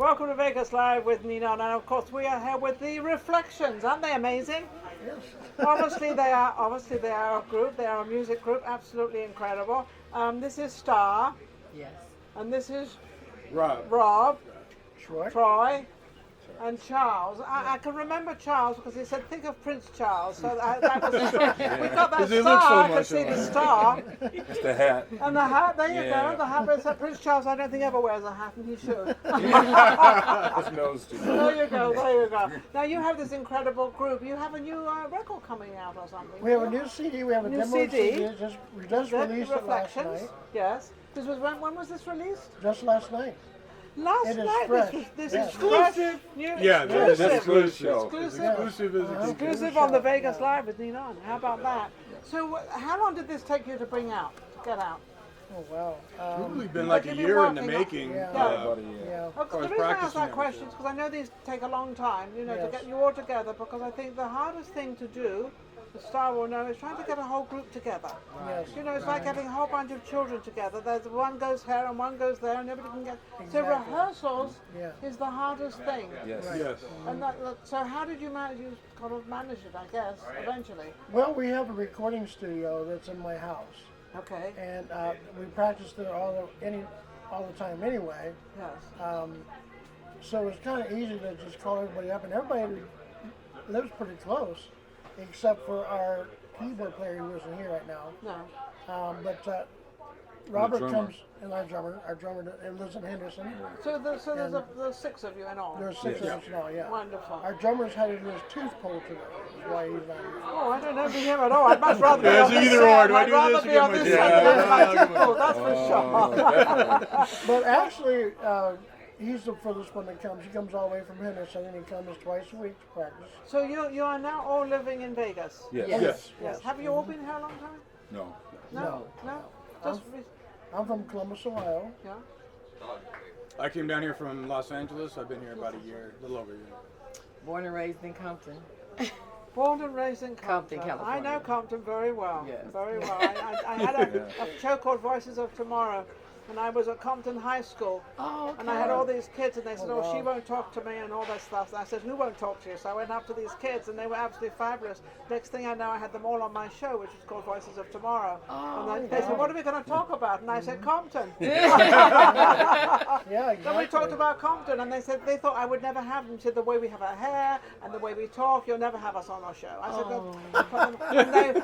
Welcome to Vegas Live with Ninon, and of course we are here with the Reflections. Aren't they amazing? Yes. Obviously they are. Obviously they are a group. They are a music group. Absolutely incredible. This is Star, Yes. and this is Rob. Rob, Troy? Troy, and Charles. I can remember Charles because he said, "Think of Prince Charles." So that was we got that 'Cause he star. looks so I could much see the alike. star. It's the hat. And the hat, there you Yeah. go, the hat. But Prince Charles, I don't think ever wears a hat, and he should. His nose too. There you go, there you go. Now you have this incredible group. You have a new record coming out or something. We have a new CD. We have a New demo CD. CD. We just released it last Reflections. night. Yes. This was when was this released? Just last night. Last It is night. fresh. This Yes. is fresh. New, Yeah, exclusive. that's exclusive. Exclusive. Exclusive is a Exclusive on the Vegas Live with Ninon. How about that? So, how long did this take you to bring out, to get out? Oh, wow. probably been like a Have you been year in the working on- making. Yeah. Yeah. Oh, 'cause the reason I ask that question is because I know these take a long time, to Yes. get you all together, because I think the hardest thing to do, the Star will know, is trying to get a whole group together. Yes. It's like getting a whole bunch of children together. There's one goes here and one goes there, and everybody can get. So Exactly. rehearsals Yeah. is the hardest thing. Yes. Yes. And so how did you manage? You kind of managed it, I guess, eventually. Well, we have a recording studio that's in my house. Okay. And we practice there all the time anyway. Yes. So it's kind of easy to just call everybody up. And everybody lives pretty close, except for our keyboard player who isn't here right now. No. But Robert drummer. comes, and our drummer lives in Henderson. So there's 6 of you in all. There's 6 of Yes. us now, yeah. Wonderful. Our drummer's had his tooth pulled today. That's why he's not here. Oh, I don't envy him at all. I'd much rather be Yeah, on it's this either side. or. Do I I'd do rather this or be get on my this tooth side pulled? than my Yeah. tooth pulled, that's for sure. Definitely. But actually, he's the furthest one that comes. He comes all the way from Henderson, and he comes twice a week to practice. So you are now all living in Vegas? Yes. Yes. Yes. Have you all been here a long time? No. No. Just I'm from Columbus, Ohio. yeah. I came down here from Los Angeles. I've been here about a year, a little over a year. Born and raised in Compton. Born and raised in Compton. Compton, I know California. Compton very well. Yes. Very well. I had a show called Voices of Tomorrow, and I was at Compton High School. Oh, And I had all these kids, and they said, Oh, "Oh, she wow. won't talk to me," and all that stuff. And I said, "Who won't talk to you?" So I went up to these kids, and they were absolutely fabulous. Next thing I know, I had them all on my show, which was called Voices of Tomorrow. And they said, "What are we going to talk about?" And I said, "Compton." Yeah, Then we exactly. talked about Compton, and they said they thought I would never have them. Said the way we have our hair and the way we talk, you'll never have us on our show. I said,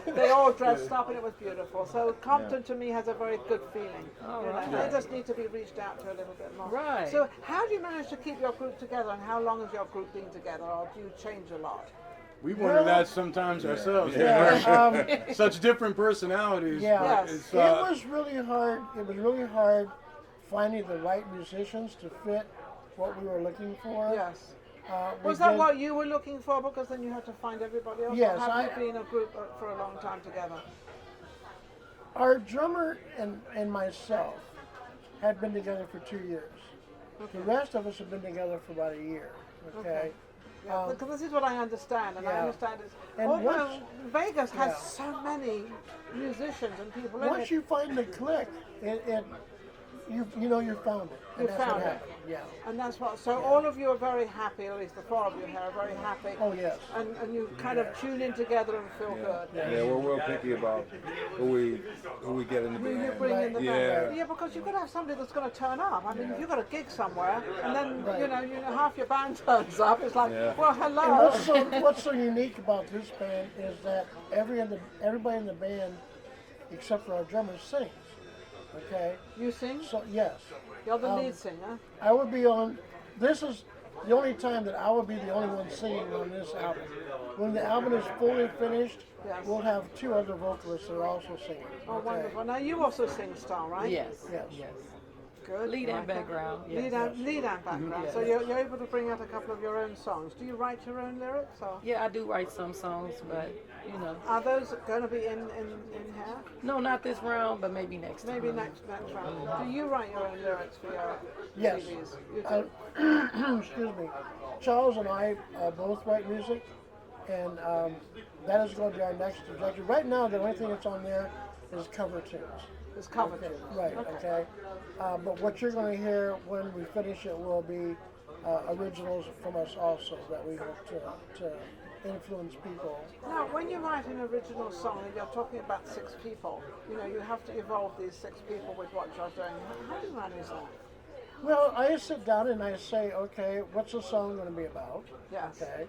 and they all dressed up, and it was beautiful. So Compton to me has a very good feeling. right. They just need to be reached out to a little bit more. Right. So how do you manage to keep your group together, and how long has your group been together, or do you change a lot? We wonder that sometimes ourselves. Yeah, Such different personalities. Yeah. but Yes. It's, it was really hard. It was really hard finding the right musicians to fit what we were looking for. Yes. We Was that did- what you were looking for? Because then you had to find everybody else. Yes, Or have I- you been a group for a long time together? Our drummer and myself had been together for 2 years. The rest of us have been together for about a year. Okay. Yeah, because this is what I understand, and I yeah. understand it's. And Although once- Vegas has yeah. so many musicians and people in Once it. you find the click, you know you found it. And You that's what found it. happened. Yeah. And that's what. So all of you are very happy. At least the 4 of you here are very happy. Oh yes. And you kind of tune in together and feel good. Yeah, we're real picky about who we get in the Who you band. bring in the band. Yeah. Yeah, because you've got to have somebody that's going to turn up. I mean, if you've got a gig somewhere, and then Right. you know half your band turns up, it's like, Yeah. well, And hello. what's so unique about this band is that everybody in the band, except for our drummer, sings. Okay. You sing? So yes, You're the lead singer. I would be on. This is the only time that I would be the only one singing on this album. When the album is fully finished, Yes. we'll have 2 other vocalists that are also singing. Oh, okay? wonderful. Now you also sing, Star, right? Yes. Yes. Yes. Good. Lead and Like that. background. Yes. Lead and background. Yes. So you're able to bring out a couple of your own songs. Do you write your own lyrics, or Yeah, I do write some songs, but you know, are those going to be in here? no, not this round, but maybe next time. Maybe next round. Do you write your own lyrics for your Yes. CDs? You do. Excuse me. Charles and I both write music, and that is going to be our next objective. Right now, the only thing that's on there is cover tunes. It's covered. Right, okay. But what you're going to hear when we finish it will be originals from us also that we hope to influence people. Now, when you write an original song and you're talking about 6 people, you know, you have to evolve these 6 people with what you're doing. How do you manage that? Well, I sit down and I say, okay, what's the song going to be about? Yes. Okay.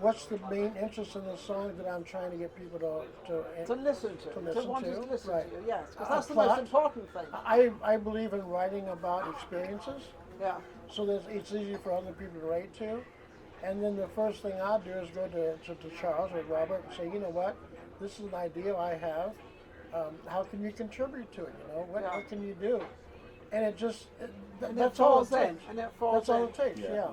What's the main interest in the song that I'm trying to get people To listen to want to listen right. to you, yes, because A that's the plot. most important thing. I believe in writing about experiences, Yeah. so that it's easy for other people to relate to. And then the first thing I'll do is go to Charles or Robert and say, you know what, this is an idea I have. How can you contribute to it? You know, what can you do? And it just that's all it takes. And it falls That's all in. it takes. Yeah.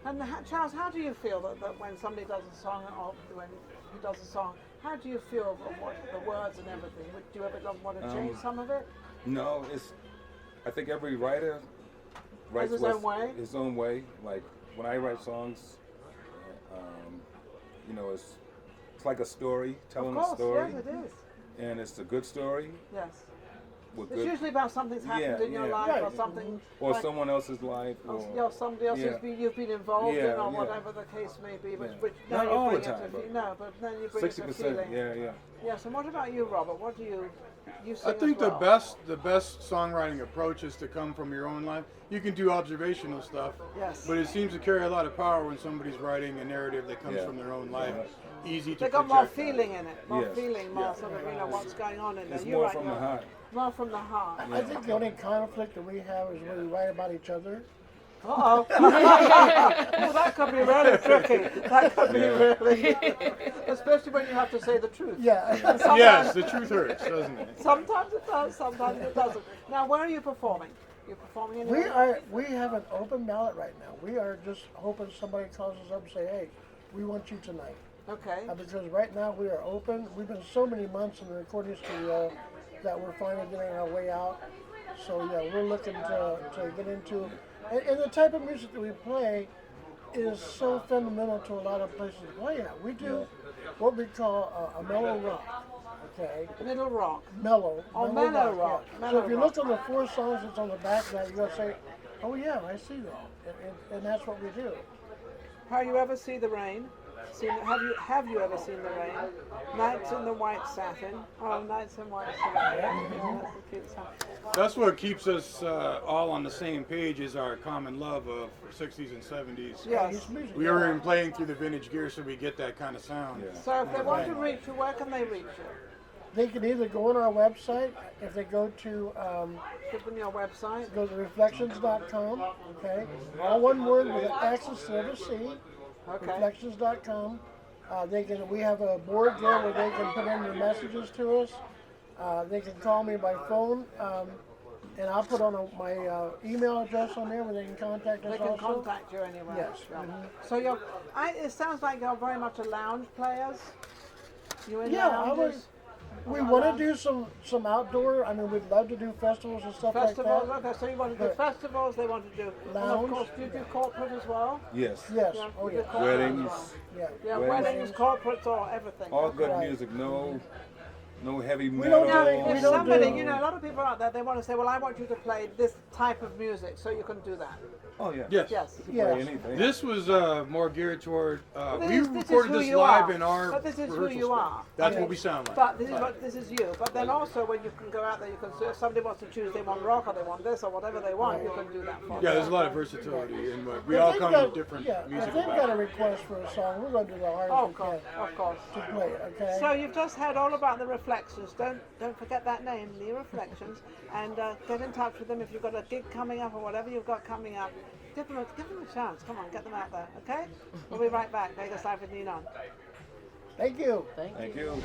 And Charles, how do you feel that when somebody does a song, or when he does a song, how do you feel about what the words and everything? Do you ever want to change some of it? No, I think every writer writes his own way? his own way. Like when I write songs, you know, it's like a story, telling a story, Yes, it is. and it's a good story. Yes. With It's good, usually about something's happened in your life, Right. or something, or like, someone else's life, or somebody else you've been involved in, or whatever the case may be. Which now Not you all bring the time, it to but no, but then you bring it to 60%. feeling. Yeah. Yes. And what about you, Robert? What do you sing I think as well? the best songwriting approach is to come from your own life. You can do observational stuff, Yes. but it seems to carry a lot of power when somebody's writing a narrative that comes Yeah. from their own life. Easy to They got project more that. feeling in it, more Yes. feeling, more sort of, you know, what's going on in there. It's You're more right, from the heart. More from the heart. I think the only conflict that we have is when we write about each other. Uh-oh. Well, that could be really tricky. That could be really, especially when you have to say the truth. Yeah. Yes, the truth hurts, doesn't it? Sometimes it does, sometimes it doesn't. Now, where are you performing? You're performing anywhere? We have an open ballot right now. We are just hoping somebody calls us up and say, hey, we want you tonight. Okay. Because right now we are open. We've been so many months in the recording studio that we're finally getting our way out. So yeah, we're looking to get into, and the type of music that we play is so fundamental to a lot of places to play at. We do what we call a mellow rock. Okay. Middle rock. Mellow. Oh, mellow rock. Yeah. Mellow So if you rock. look on the 4 songs that's on the back of that, you're going to say, oh yeah, I see that. And that's what we do. Have you ever seen the rain? Have you ever seen the rain? Nights in the white satin. Oh, nights in white satin. That's a cute song. That's what keeps us all on the same page, is our common love of 60s and 70s. Yes. It's music. We were playing through the vintage gear, so we get that kind of sound. Yeah. So if they want to reach you, where can they reach you? They can either go on our website, if they go to Give them your website. go to reflections.com, okay? All one word with an X instead of a C. Okay. Reflections.com. We have a board there where they can put in their messages to us. They can call me by phone, and I'll put on my email address on there where they can contact us They can also. contact you anywhere. Yes. Yeah. Mhm. So it sounds like you're very much a lounge players. You in Yeah, I lounges? we want to do some outdoor. I mean, we'd love to do festivals and stuff Festivals, like that. okay, so you want to do But- festivals, they want to do, and of Lounge. course, do you do corporate as well? Yes. Yes. Yeah, Oh you do yeah. corporate as Weddings. well. Yeah. Yeah, Weddings. weddings, corporates, or everything. All good Right. music. No heavy don't metal. Now, do- we if don't somebody, do- you know, a lot of people out there, they want to say, well, I want you to play this type of music, so you can do that. Oh yeah. Yes. Yes. Play Yes. anything. This was more geared toward. This We is recorded who this you live are. in our But this is who rehearsal you space. are. That's Yeah. what we sound like. But this is you. But then also, when you can go out there, you can. So if somebody wants to choose, they want rock or they want this or whatever they want, you can do that for them. Yeah, there's a lot of versatility in what we If all they've come got- with different yeah, music if they've got a request for a song, we're going to do the hardest Oh, we of can course, of course. to play it, okay? So you've just heard all about the Reflections. Don't forget that name, the Reflections, and get in touch with them if you've got a gig coming up or whatever you've got coming up. Give them a chance. Come on, get them out there, okay? We'll be right back. Vegas Live with Ninon. Thank you. Thank you. Thank you.